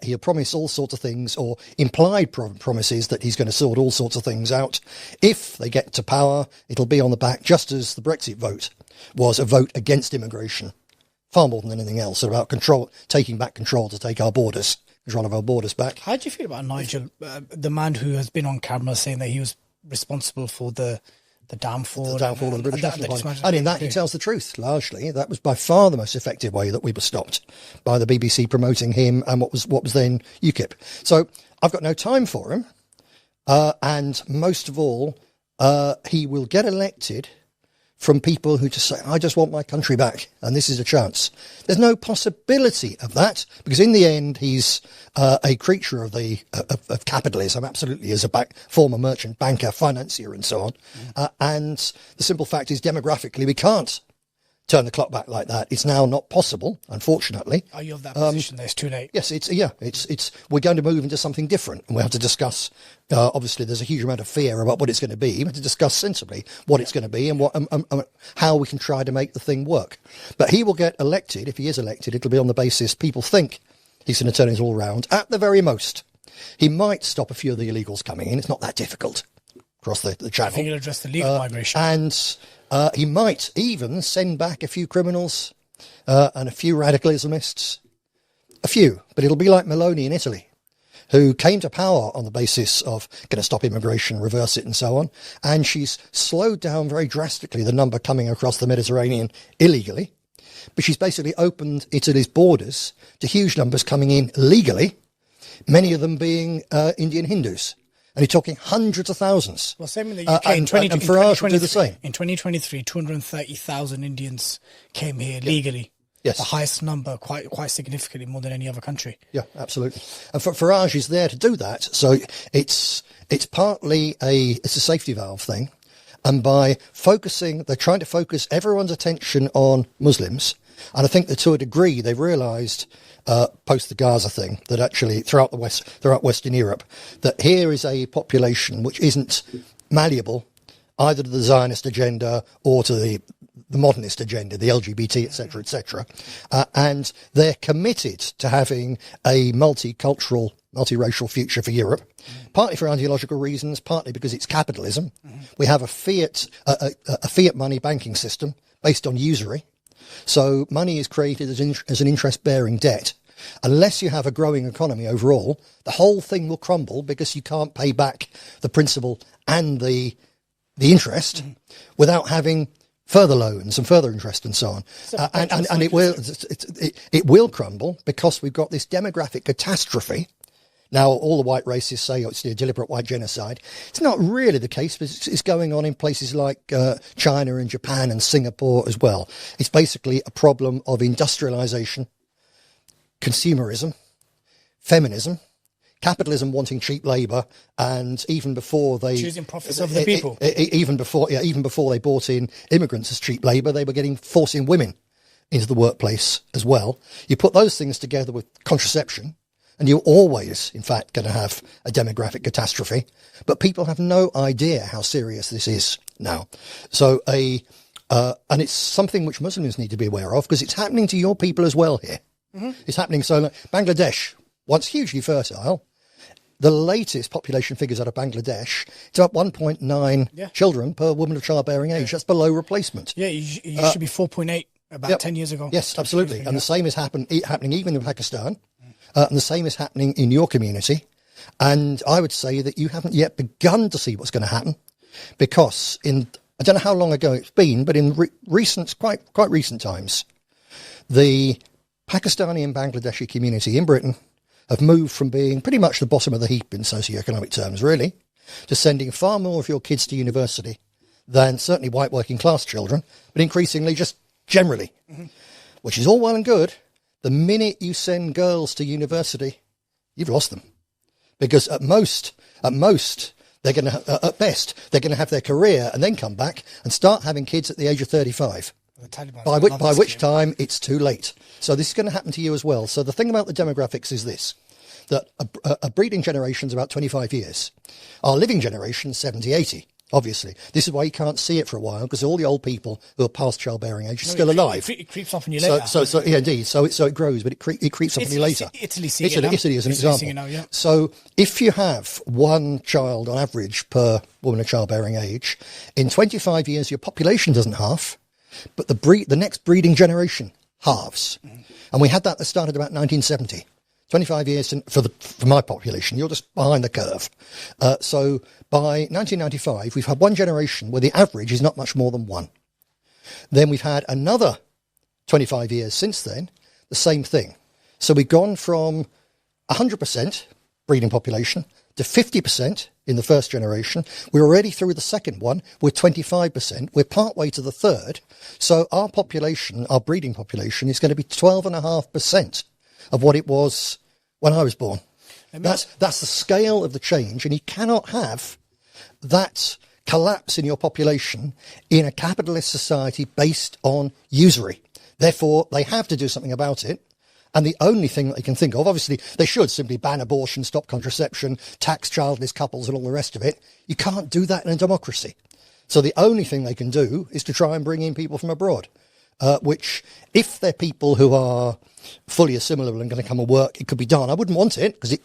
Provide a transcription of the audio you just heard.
He'll promise all sorts of things, or implied promises that he's going to sort all sorts of things out. If they get to power, it'll be on the back, just as the Brexit vote was a vote against immigration, far more than anything else, about taking back control to take our borders, control of our borders back. How do you feel about Nigel, the man who has been on camera saying that he was responsible for the downfall of the British National Party? And in that, he tells the truth, largely. That was by far the most effective way that we were stopped, by the BBC promoting him and what was then UKIP. So I've got no time for him. And most of all, he will get elected from people who just say, I just want my country back, and this is a chance. There's no possibility of that, because in the end, he's a creature of capitalism, absolutely, as a former merchant banker, financier, and so on. And the simple fact is, demographically, we can't turn the clock back like that. It's now not possible, unfortunately. Are you of that position that it's too late? Yes, we're going to move into something different, and we have to discuss. Obviously, there's a huge amount of fear about what it's going to be. We have to discuss sensibly what it's going to be and how we can try to make the thing work. But he will get elected. If he is elected, it'll be on the basis people think he's going to turn it all around. At the very most, he might stop a few of the illegals coming in. It's not that difficult across the channel. I think he'll address the legal migration. And he might even send back a few criminals and a few radical Islamists. A few. But it'll be like Meloni in Italy, who came to power on the basis of going to stop immigration, reverse it, and so on. And she's slowed down very drastically the number coming across the Mediterranean illegally. But she's basically opened Italy's borders to huge numbers coming in legally, many of them being Indian Hindus. And you're talking hundreds of thousands. Well, same in the UK. And Farage will do the same. In 2023, 230,000 Indians came here legally. Yes. The highest number, quite significantly more than any other country. Yeah, absolutely. And Farage is there to do that. So it's partly it's a safety valve thing. And by they're trying to focus everyone's attention on Muslims. And I think that to a degree they've realised, post the Gaza thing, that actually throughout Western Europe, that here is a population which isn't malleable either to the Zionist agenda or to the modernist agenda, the LGBT, etc., etc. And they're committed to having a multicultural, multiracial future for Europe, partly for ideological reasons, partly because it's capitalism. We have a fiat money banking system based on usury. So money is created as an interest-bearing debt. Unless you have a growing economy overall, the whole thing will crumble because you can't pay back the principal and the interest without having further loans and further interest and so on. And it will crumble because we've got this demographic catastrophe. Now, all the white racists say it's a deliberate white genocide. It's not really the case, but it's going on in places like China and Japan and Singapore as well. It's basically a problem of industrialization, consumerism, feminism, capitalism wanting cheap labour, and even before they choosing profits over the people, even before they brought in immigrants as cheap labour, they were forcing women into the workplace as well. You put those things together with contraception, and you're always, in fact, going to have a demographic catastrophe. But people have no idea how serious this is now. So and it's something which Muslims need to be aware of, because it's happening to your people as well here. It's happening. So Bangladesh, once hugely fertile, the latest population figures out of Bangladesh, it's about 1.9 children per woman of childbearing age. That's below replacement. Yeah, it used to be 4.8 about 10 years ago. Yes, absolutely. And the same is happening even in Pakistan. And the same is happening in your community. And I would say that you haven't yet begun to see what's going to happen, because I don't know how long ago it's been, but in quite recent times, the Pakistani and Bangladeshi community in Britain have moved from being pretty much the bottom of the heap in socioeconomic terms, really, to sending far more of your kids to university than certainly white working class children, but increasingly just generally, which is all well and good. The minute you send girls to university, you've lost them, because at most, they're going to, at best, they're going to have their career and then come back and start having kids at the age of 35. By which time it's too late. So this is going to happen to you as well. So the thing about the demographics is this, that a breeding generation is about 25 years. Our living generation, 70, 80. Obviously, this is why you can't see it for a while, because all the old people who are past childbearing age are still alive. It creeps up on you later. So yeah, indeed. So it grows, but it creeps up on you later. Italy is an example. Now, yeah. So if you have one child on average per woman of childbearing age, in 25 years your population doesn't halve, but the next breeding generation halves. And we had that started about 1970. 25 years for my population, you're just behind the curve. So by 1995, we've had one generation where the average is not much more than one. Then we've had another 25 years since then, the same thing. So we've gone from 100% breeding population to 50% in the first generation. We're already through the second one. We're 25%. We're partway to the third. So our population, our breeding population, is going to be 12.5% of what it was when I was born. That's the scale of the change, and you cannot have that collapse in your population in a capitalist society based on usury. Therefore, they have to do something about it. And the only thing that they can think of, obviously, they should simply ban abortion, stop contraception, tax childless couples and all the rest of it. You can't do that in a democracy. So the only thing they can do is to try and bring in people from abroad, which, if they're people who are fully assimilable and going to come and work, it could be done. I wouldn't want it because it